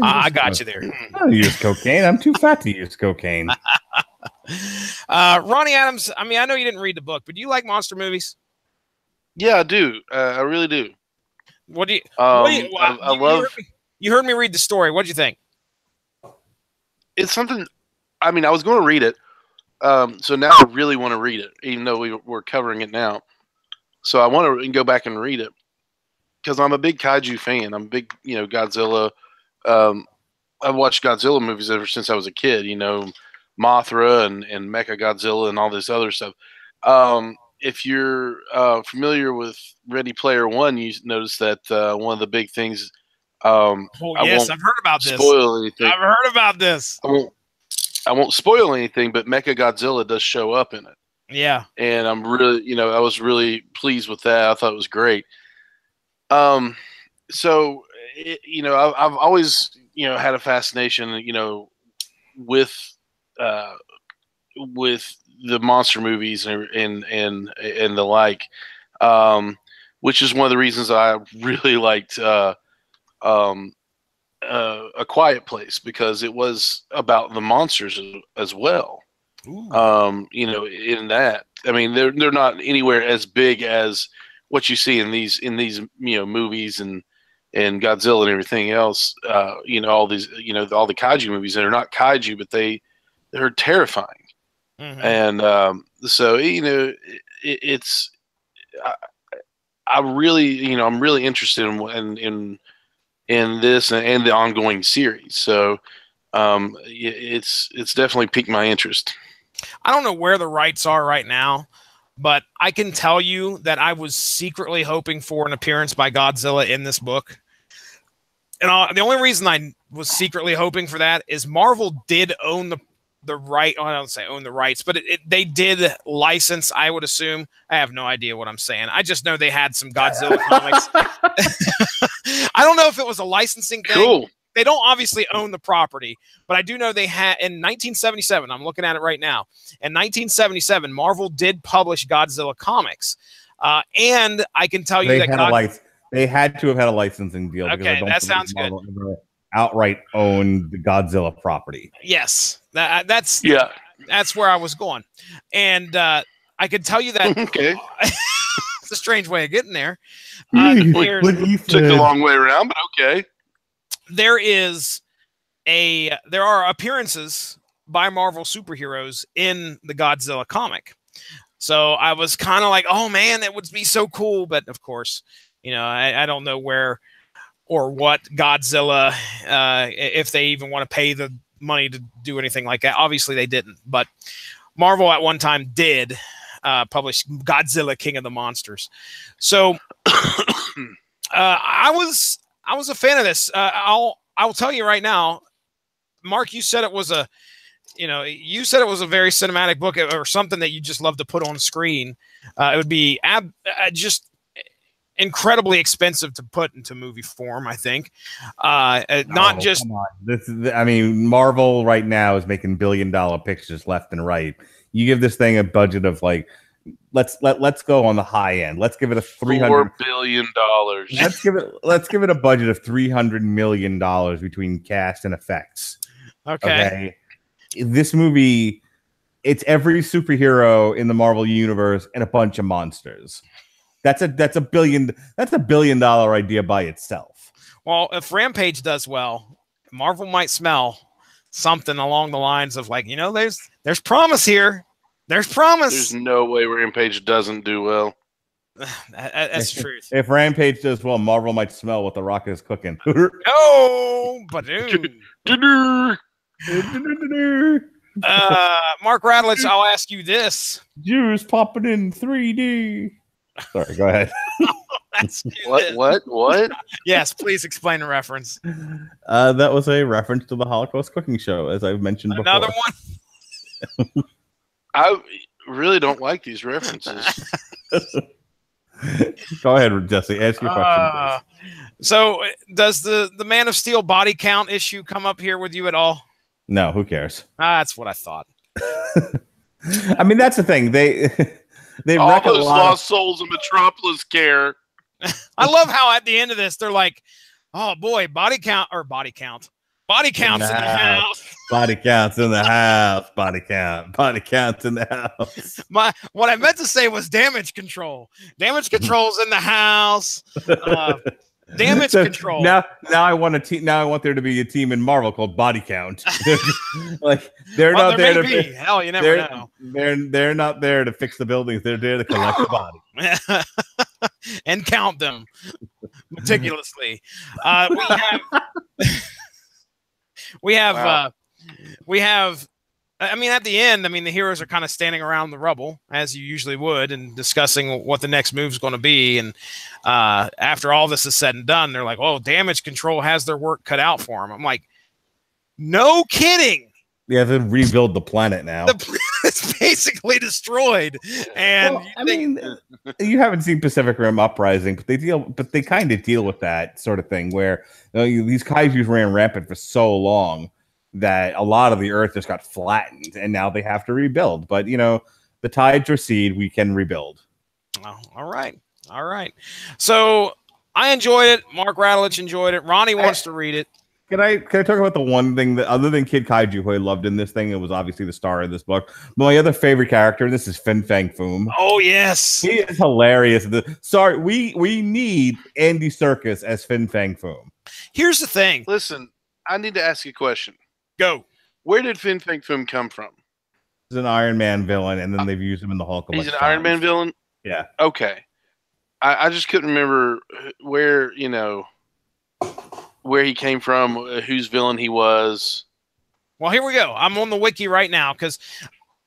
I got you there.
I don't use cocaine. I'm too fat to use cocaine.
Ronnie Adams, I know you didn't read the book, but do you like monster movies?
Yeah, I do. I really do.
What do you?
I love.
You heard me read the story. What did you think?
It's something. I was going to read it, so now I really want to read it, even though we're covering it now. So I want to go back and read it because I'm a big kaiju fan. I'm a big, Godzilla. I've watched Godzilla movies ever since I was a kid. Mothra and Mecha Godzilla and all this other stuff. If you're familiar with Ready Player One, you notice that one of the big things.
I've heard about this.
Spoil anything.
I've heard about this.
I won't spoil anything, but Mecha Godzilla does show up in it.
Yeah,
and I'm really, I was really pleased with that. I thought it was great. So I've always had a fascination, with the monster movies and the like, which is one of the reasons I really liked A Quiet Place, because it was about the monsters as well. Ooh. In that, they're not anywhere as big as what you see in these movies and Godzilla and everything else. All these all the kaiju movies that are not kaiju, but they're terrifying. Mm-hmm. And so it's I really I'm really interested in this and the ongoing series. So it's definitely piqued my interest.
I don't know where the rights are right now, but I can tell you that I was secretly hoping for an appearance by Godzilla in this book. And the only reason I was secretly hoping for that is Marvel did own the right. I don't say own the rights, but they did license, I would assume. I have no idea what I'm saying. I just know they had some Godzilla comics. I don't know if it was a licensing thing.
Cool.
they don't obviously own the property, but I do know they had in 1977. I'm looking at it right now. In 1977, Marvel did publish Godzilla comics, and I can tell you
they
that
they had to have had a licensing deal.
Okay, that sounds good.
Outright owned the Godzilla property.
Yes, that's where I was going, and I can tell you that.
Okay.
It's a strange way of getting there.
Took a long way around, but okay.
There are appearances by Marvel superheroes in the Godzilla comic. So I was kind of like, oh man, that would be so cool. But of course, I don't know where or what Godzilla, if they even want to pay the money to do anything like that. Obviously they didn't, but Marvel at one time did published Godzilla King of the Monsters. So I was a fan of this. I'll tell you right now, Mark, you said it was a very cinematic book or something that you just love to put on screen. It would be just incredibly expensive to put into movie form, I think.
Marvel right now is making billion-dollar pictures left and right. You give this thing a budget of like, let's go on the high end. Let's give it a $4
billion.
Let's give it a budget of $300 million between cast and effects.
Okay.
This movie, it's every superhero in the Marvel universe and a bunch of monsters. That's a $1 billion idea by itself.
Well, if Rampage does well, Marvel might smell something along the lines of like, there's promise here. There's promise.
There's no way Rampage doesn't do well.
That's the truth.
If Rampage does well, Marvel might smell what The Rock is cooking.
Oh, but Mark Radulich, I'll ask you this.
Juice popping in 3D. Sorry, go ahead.
What?
Yes, please explain the reference.
That was a reference to the Holocaust cooking show, as I've mentioned before.
Another one?
I really don't like these references.
Go ahead, Jesse. Ask your question, please.
So, does the Man of Steel body count issue come up here with you at all?
No, who cares?
That's what I thought.
I mean, that's the thing. They
all those lost souls in Metropolis care.
I love how at the end of this they're like, "Oh boy, body counts in the house.
Body counts in the house. Body counts in the house."
What I meant to say was damage control. Damage control's in the house. Damage control.
Now I want a team. Now I want there to be a team in Marvel called Body Count. Like they're not there to be.
Hell, you never know.
They're not there to fix the buildings. They're there to collect the body
and count them meticulously. We have. I mean, at the end, the heroes are kind of standing around the rubble, as you usually would, and discussing what the next move is going to be. And after all this is said and done, they're like, oh, damage control has their work cut out for them. I'm like, no kidding.
Yeah, they rebuild the planet now.
The planet's basically destroyed. And
you haven't seen Pacific Rim Uprising, but they kind of deal with that sort of thing where these kaijus ran rampant for so long that a lot of the Earth just got flattened, and now they have to rebuild. But the tides recede; we can rebuild.
Oh, all right. So I enjoyed it. Mark Radulich enjoyed it. Ronnie wants to read it.
Can I talk about the one thing that, other than Kid Kaiju, who I loved in this thing? It was obviously the star of this book. My other favorite character, this is Fin Fang Foom.
Oh yes,
he is hilarious. We need Andy Serkis as Fin Fang Foom.
Here's the thing.
Listen, I need to ask you a question.
Go.
Where did Fin Fang Foom come from?
He's an Iron Man villain, and then they've used him in the Hulk.
He's an Iron Man villain?
Yeah.
Okay. I just couldn't remember where he came from, whose villain he was.
Well, here we go. I'm on the wiki right now because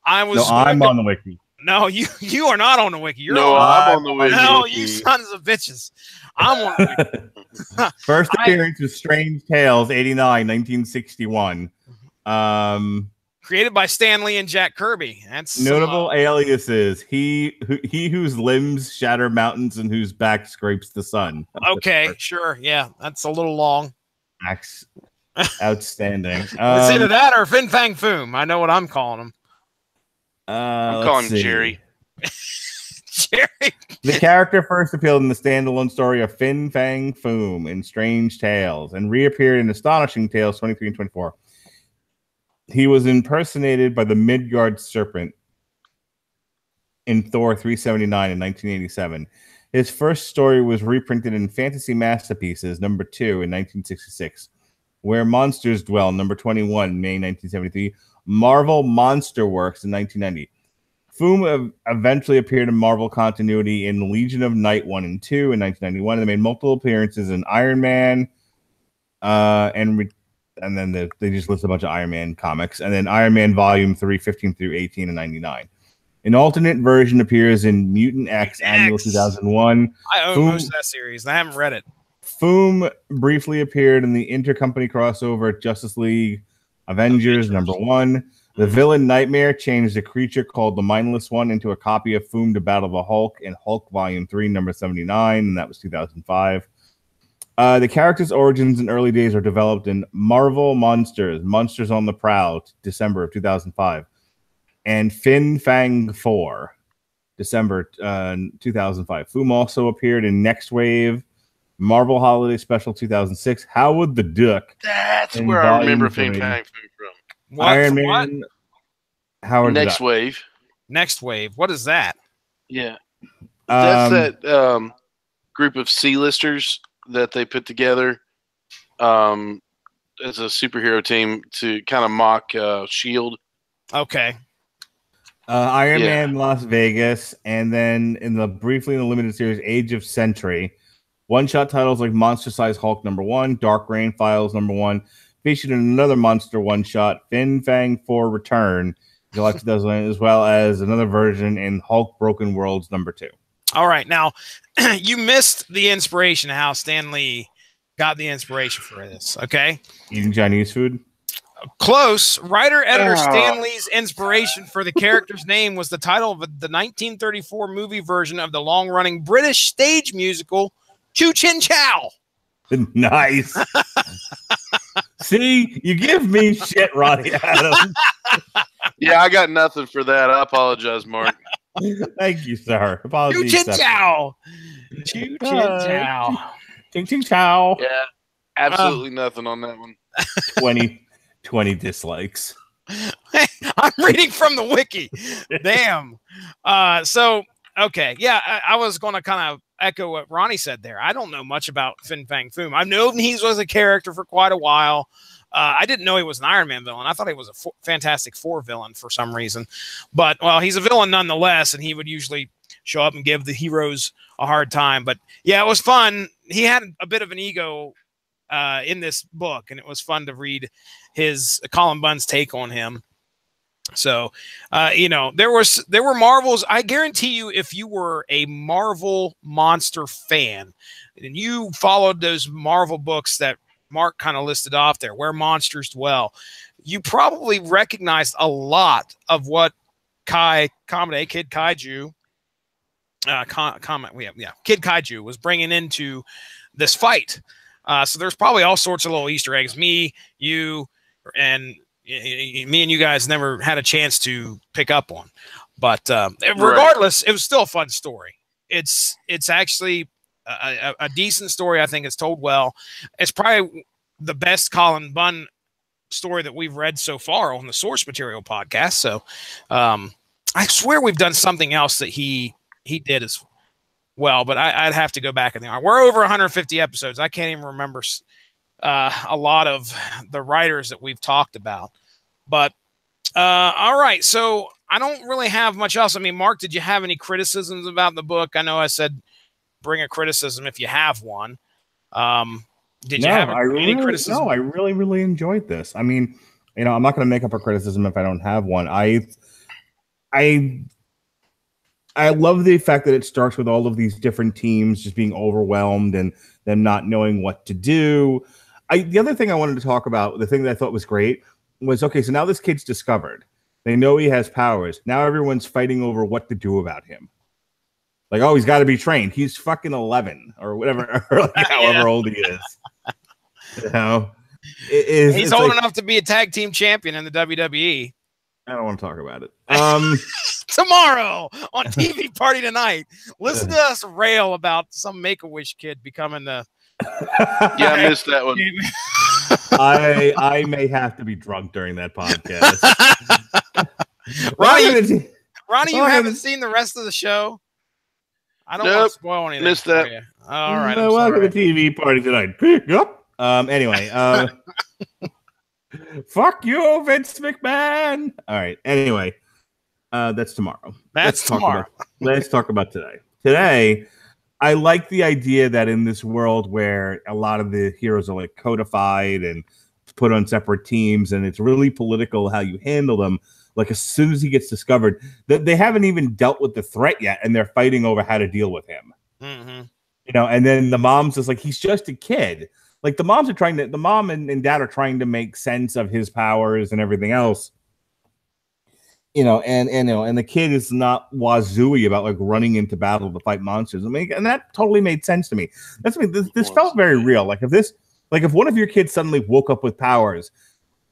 I'm
on the wiki.
No, you are not on the wiki.
I'm on the wiki.
No, you sons of bitches. I'm on the
wiki. First appearance was Strange Tales, 89, 1961.
Created by Stan Lee and Jack Kirby. That's
notable aliases. He whose limbs shatter mountains and whose back scrapes the sun.
Okay, sure. Yeah, that's a little long.
Outstanding.
It's either that or Fin Fang Foom. I know what I'm calling him.
I'm calling him Jerry.
Jerry.
The character first appeared in the standalone story of Fin Fang Foom in Strange Tales and reappeared in Astonishing Tales 23 and 24. He was impersonated by the Midgard Serpent in Thor 379 in 1987. His first story was reprinted in Fantasy Masterpieces #2 in 1966. Where Monsters Dwell, #21, May 1973. Marvel Monster Works in 1990. Foom eventually appeared in Marvel continuity in Legion of Night 1 and 2 in 1991. They made multiple appearances in Iron Man, and then they just list a bunch of Iron Man comics. And then Iron Man Volume 3, 15 through 18 and 99. An alternate version appears in Mutant X Annual 2001.
I own most of that series. I haven't read it.
Foom briefly appeared in the intercompany crossover Justice League Avengers #1. The villain Nightmare changed a creature called the Mindless One into a copy of Foom to Battle the Hulk in Hulk Volume 3, #79, and that was 2005. The character's origins and early days are developed in Marvel Monsters on the Prowl, December of 2005, and Fin Fang 4, December 2005. Foom also appeared in Next Wave, Marvel Holiday Special 2006, Howard the Duck.
That's where I remember Fin Fang from.
Iron Man. Howard
Next Wave.
Next Wave. What is that?
Yeah. That's that group of C-listers that they put together as a superhero team to kind of mock S.H.I.E.L.D.
Okay.
Iron Man Las Vegas, and then in the limited series Age of Sentry, one-shot titles like Monster Size Hulk #1, Dark Rain Files #1, featured in another monster one-shot, Fin Fang 4 Return, July 2009, as well as another version in Hulk Broken Worlds #2.
All right. Now, you missed the inspiration, how Stan Lee got the inspiration for this, okay?
Eating Chinese food?
Close. Writer-editor Stan Lee's inspiration for the character's name was the title of the 1934 movie version of the long-running British stage musical, Choo Chin Chow.
Nice. See, you give me shit, Ronnie Adams.
Yeah, I got nothing for that. I apologize, Mark.
Thank you, sir. Apologies.
Choo Chin Chow. Choo Chin Chow.
Ching Ching Chow.
Yeah, absolutely nothing on that one.
20 dislikes.
I'm reading from the wiki. Damn. Okay. Yeah, I was going to kind of echo what Ronnie said there. I don't know much about Fin Fang Foom. I've known he was a character for quite a while. I didn't know he was an Iron Man villain. I thought he was a Fantastic Four villain for some reason. But, well, he's a villain nonetheless, and he would usually show up and give the heroes a hard time. But, yeah, it was fun. He had a bit of an ego in this book, and it was fun to read his Colin Bunn's take on him. So, there were Marvels. I guarantee you, if you were a Marvel monster fan and you followed those Marvel books that Mark kind of listed off there, Where Monsters Dwell, you probably recognized a lot of what Kid Kaiju Kid Kaiju was bringing into this fight. So there's probably all sorts of little Easter eggs. Me and you guys never had a chance to pick up on, but regardless, it was still a fun story. It's actually a decent story. I think it's told well. It's probably the best Colin Bunn story that we've read so far on the Source Material podcast. So I swear we've done something else that he did as well, but I'd have to go back in there. We're over 150 episodes. I can't even remember a lot of the writers that we've talked about. But all right, so I don't really have much else. I mean, Mark, did you have any criticisms about the book? I know I said bring a criticism if you have one. Did you have any criticism?
No, I really, really enjoyed this. I mean, I'm not going to make up a criticism if I don't have one. I love the fact that it starts with all of these different teams just being overwhelmed and them not knowing what to do. The other thing I wanted to talk about, the thing that I thought was great, was, okay, so now this kid's discovered. They know he has powers. Now everyone's fighting over what to do about him. Like, oh, he's got to be trained. He's fucking 11 or whatever, or like however old he is.
He's old enough to be a tag team champion in the WWE.
I don't want to talk about it.
Tomorrow on TV Party Tonight, listen to us rail about some Make-A-Wish kid becoming the.
Yeah, I missed that one.
I may have to be drunk during that podcast.
Ronnie, you haven't seen the rest of the show? I don't want to spoil anything.
Missed that.
You. All right.
Welcome to TV Party Tonight. Yep. Anyway. Fuck you, Vince McMahon. All right. Anyway, that's tomorrow.
Let's
talk about today. Today, I like the idea that in this world where a lot of the heroes are like codified and put on separate teams, and it's really political how you handle them. Like as soon as he gets discovered, that they haven't even dealt with the threat yet, and they're fighting over how to deal with him.
Mm-hmm.
You know, and then the mom's just like, he's just a kid. Like the mom and dad are trying to make sense of his powers and everything else. And the kid is not wazooey about like running into battle to fight monsters. I mean, and that totally made sense to me. This felt very real. Like if one of your kids suddenly woke up with powers,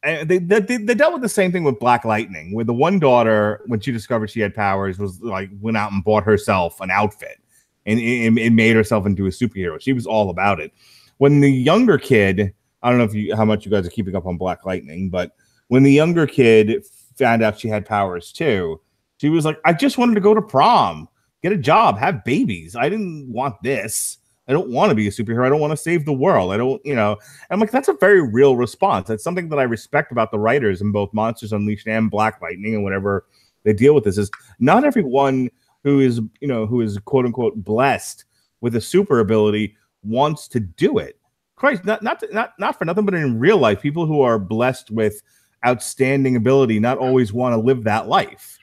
and they dealt with the same thing with Black Lightning, where the one daughter, when she discovered she had powers, was like went out and bought herself an outfit and made herself into a superhero. She was all about it. When the younger kid, I don't know how much you guys are keeping up on Black Lightning, but when the younger kid found out she had powers too, she was like, I just wanted to go to prom, get a job, have babies. I didn't want this. I don't want to be a superhero. I don't want to save the world. I don't, I'm like, that's a very real response. That's something that I respect about the writers in both Monsters Unleashed and Black Lightning and whatever they deal with this is not everyone who is quote unquote blessed with a super ability wants to do it. Christ, not for nothing, but in real life, people who are blessed with outstanding ability not always want to live that life.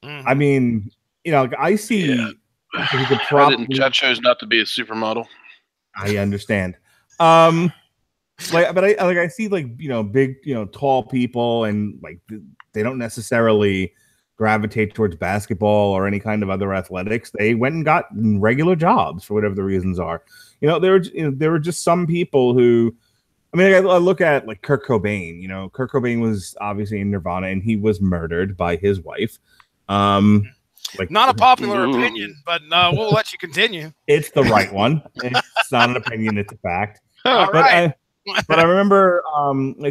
Mm-hmm.
I mean, I see. Yeah.
I chose not to be a supermodel.
I understand. But I see big, tall people, and like they don't necessarily gravitate towards basketball or any kind of other athletics. They went and got regular jobs for whatever the reasons are. There were just some people who, I mean, I look at like Kurt Cobain. Kurt Cobain was obviously in Nirvana, and he was murdered by his wife.
Not a popular opinion, but we'll let you continue.
It's the right one. It's not an opinion; it's a fact.
All right.
But I remember,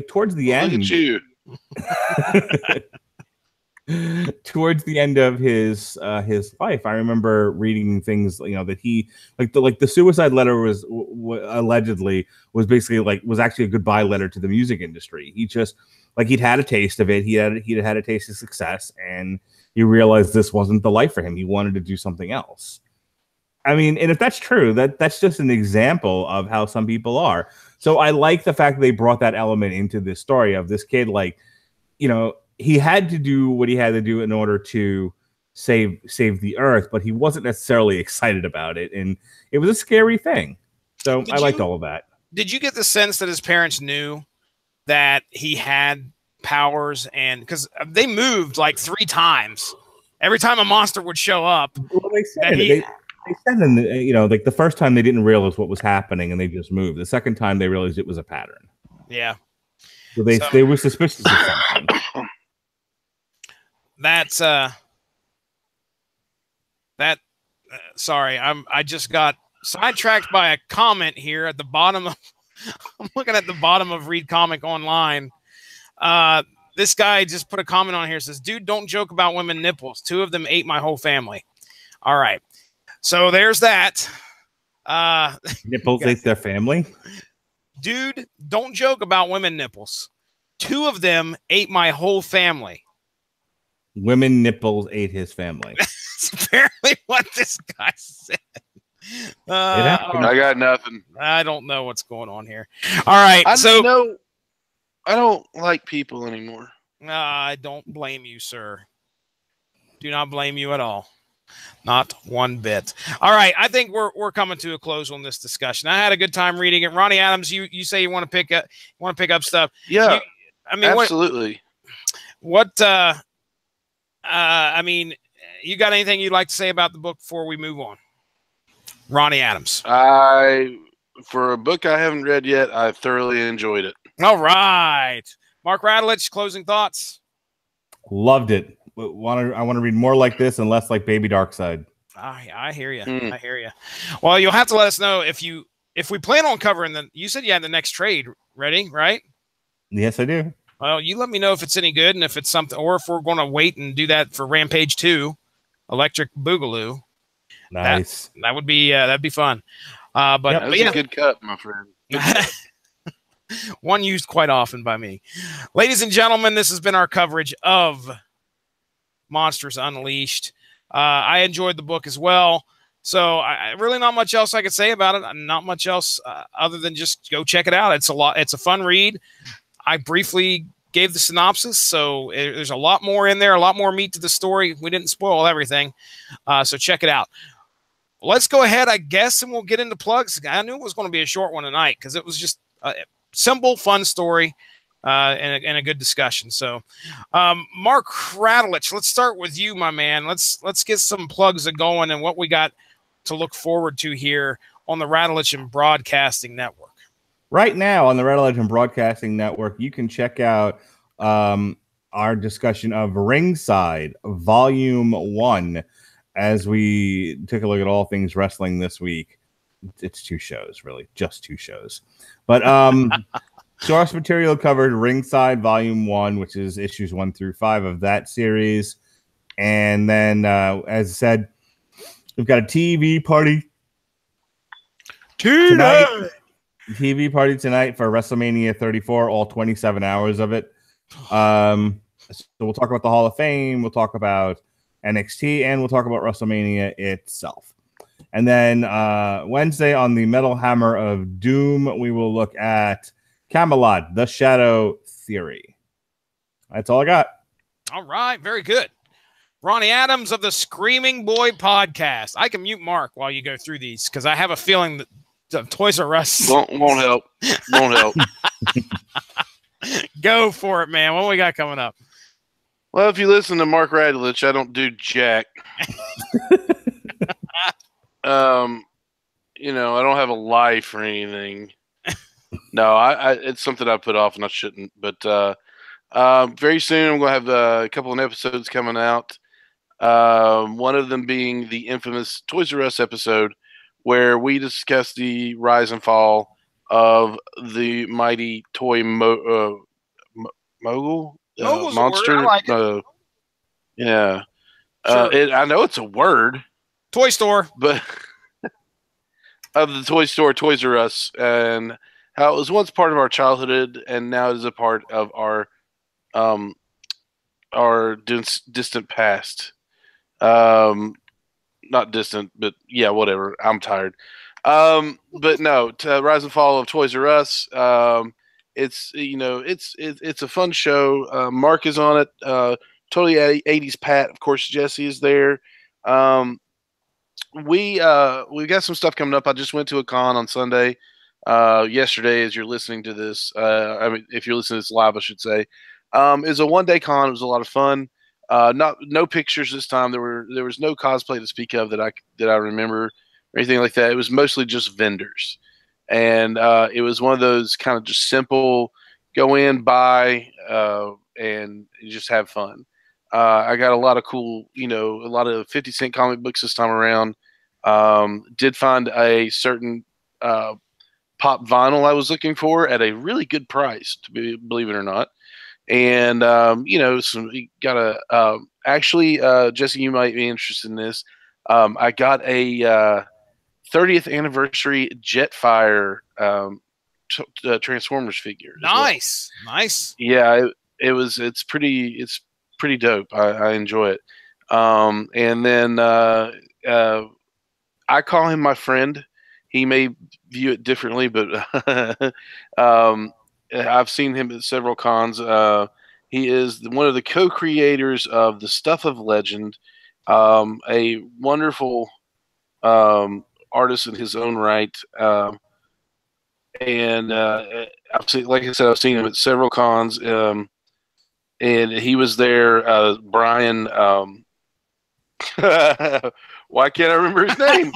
towards the end.
Look at you.
Towards the end of his life, I remember reading things that he the suicide letter was allegedly was actually a goodbye letter to the music industry. He just he'd had a taste of it. He'd had a taste of success, and he realized this wasn't the life for him. He wanted to do something else. I mean, and if that's true, that's just an example of how some people are. So I like the fact that they brought that element into this story of this kid, he had to do what he had to do in order to save the earth, but he wasn't necessarily excited about it, and it was a scary thing. So I liked all of that.
Did you get the sense that his parents knew that he had powers, and because they moved like 3 times every time a monster would show up?
Well, they said they said in the first time they didn't realize what was happening, and they just moved. The second time they realized it was a pattern.
Yeah.
So they were suspicious of something.
That's sorry, I just got sidetracked by a comment here at the bottom of I'm looking at the bottom of Read Comic Online. This guy just put a comment on here, says, dude, don't joke about women nipples. 2 of them ate my whole family. All right. So there's that.
Nipples ate their family?
Dude, don't joke about women nipples. 2 of them ate my whole family.
Women nipples ate his family.
That's apparently what this guy said.
I got nothing.
I don't know what's going on here. All right.
I don't like people anymore.
I don't blame you, sir. Do not blame you at all. Not one bit. All right. I think we're coming to a close on this discussion. I had a good time reading it. Ronnie Adams, you say you want to pick up stuff.
Yeah. Absolutely.
I mean, you got anything you'd like to say about the book before we move on? Ronnie Adams.
For a book I haven't read yet, I thoroughly enjoyed it.
All right. Mark Radulich, closing thoughts.
Loved it. I want to read more like this and less like Baby Darkside.
I hear you. I hear you. Well, you'll have to let us know if we plan on covering you said you had the next trade ready, right?
Yes, I do.
Well, you let me know if it's any good and if it's something, or if we're going to wait and do that for Rampage 2, Electric Boogaloo.
Nice.
That would be that'd be fun. But
that was a good cut, my friend.
One used quite often by me. Ladies and gentlemen, this has been our coverage of Monsters Unleashed. I enjoyed the book as well. So I really not much else I could say about it. Not much else other than just go check it out. It's a fun read. I briefly gave the synopsis, so there's a lot more in there, a lot more meat to the story. We didn't spoil everything, so check it out. Let's go ahead, I guess, and we'll get into plugs. I knew it was going to be a short one tonight because it was just a simple, fun story and a good discussion. So, Mark Radulich, let's start with you, my man. Let's get some plugs going and what we got to look forward to here on the Radulich and Broadcasting Network.
Right now on the Radulich and Broadcasting Network, you can check out our discussion of Ringside Volume 1 as we took a look at all things wrestling this week. It's 2 shows, really, just 2 shows. But source material covered Ringside Volume 1, which is issues 1 through 5 of that series. And then, as I said, we've got a TV party tonight. TV party tonight for WrestleMania 34, all 27 hours of it. So we'll talk about the Hall of Fame, we'll talk about NXT, and we'll talk about WrestleMania itself. And then Wednesday on the Metal Hammer of Doom, we will look at Camelot, The Shadow Theory. That's all I got.
All right, very good. Ronnie Adams of the Screaming Boy Podcast. I can mute Mark while you go through these because I have a feeling that Toys R Us
won't help. Won't help.
Go for it, man. What we got coming up?
Well, if you listen to Mark Radulich, I don't do jack. You know, I don't have a life or anything. No, it's something I put off and I shouldn't. But very soon I'm going to have a couple of episodes coming out. One of them being the infamous Toys R Us episode, where we discuss the rise and fall of the mighty toy mogul monster.
I like it.
Yeah,
Sure.
I know it's a word.
Toy store,
but of the toy store, Toys R Us, and how it was once part of our childhood, and now it is a part of our distant past. Not distant, but yeah, whatever. I'm tired. But no, to Rise and Fall of Toys R Us. It's it's a fun show. Mark is on it. Totally 80s Pat, of course. Jesse is there. We got some stuff coming up. I just went to a con on Sunday. Yesterday, as you're listening to this, I mean, if you're listening to this live, I should say, is a 1-day con. It was a lot of fun. No pictures this time. There was no cosplay to speak of that I remember or anything like that. It was mostly just vendors, and it was one of those kind of just simple go in, buy, and just have fun. I got a lot of cool, a lot of 50-cent comic books this time around. Did find a certain pop vinyl I was looking for at a really good price, believe it or not. And, actually, Jesse, you might be interested in this. I got a 30th anniversary Jetfire Transformers figure.
Nice. Nice.
Yeah, it's pretty dope. I enjoy it. And then I call him my friend. He may view it differently, but I've seen him at several cons. He is one of the co-creators of the Stuff of Legend, a wonderful artist in his own right. And like I said, I've seen him at several cons. And he was there. Brian Why can't I remember his name?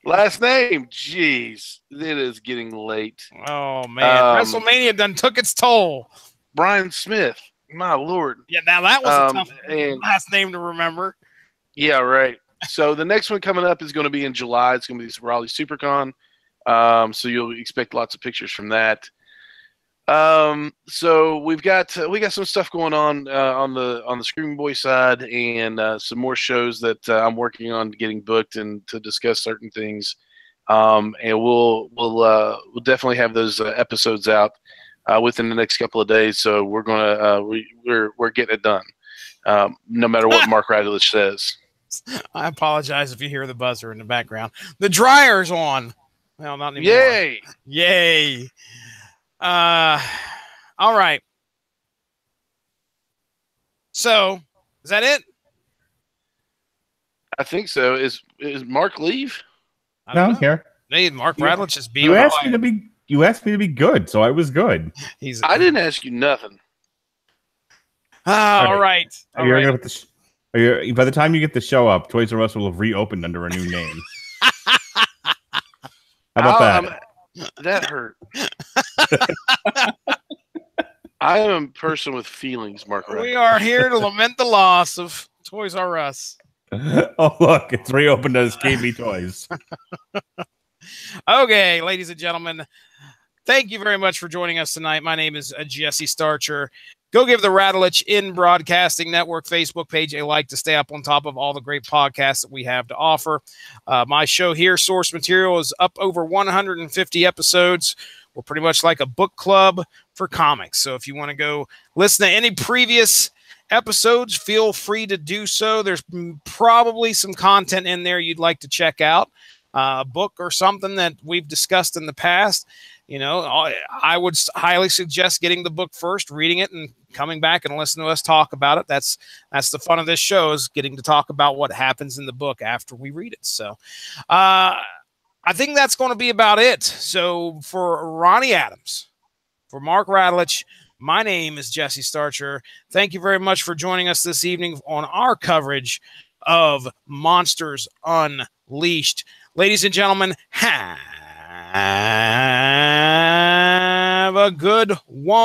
Last name. Jeez, it is getting late.
Oh man, WrestleMania done took its toll.
Brian Smith. My Lord.
Yeah, now that was a tough last name to remember.
Yeah, right. So the next one coming up is going to be in July. It's going to be this Raleigh SuperCon. So you'll expect lots of pictures from that. So we got some stuff going on the Screaming Boy side, and some more shows that I'm working on getting booked and to discuss certain things. And we'll definitely have those episodes out within the next couple of days. So we're gonna we're getting it done, no matter what Mark Radulich says.
I apologize if you hear the buzzer in the background. The dryer's on. Well, not anymore.
Yay!
Yay! All right. So, is that it?
I think so. Is Mark leave?
No, I'm here.
Hey, Mark Radulich is being.
You asked me to be good, so I was good.
I didn't ask you nothing.
All right.
By the time you get the show up, Toys R Us will have reopened under a new name. How about that?
That hurt. I am a person with feelings, Mark.
We are here to lament the loss of Toys R Us.
Oh, look, it's reopened as KB Toys.
Okay, ladies and gentlemen, thank you very much for joining us tonight. My name is Jesse Starcher. Go give the Radulich in Broadcasting Network Facebook page a like to stay up on top of all the great podcasts that we have to offer. My show here, Source Material, is up over 150 episodes. We're pretty much like a book club for comics. So if you want to go listen to any previous episodes, feel free to do so. There's probably some content in there you'd like to check out. A book or something that we've discussed in the past. You know, I would highly suggest getting the book first, reading it, and coming back and listening to us talk about it. That's the fun of this show, is getting to talk about what happens in the book after we read it. So I think that's going to be about it. So for Ronnie Adams, for Mark Radulich, my name is Jesse Starcher. Thank you very much for joining us this evening on our coverage of Monsters Unleashed. Ladies and gentlemen, have a good one.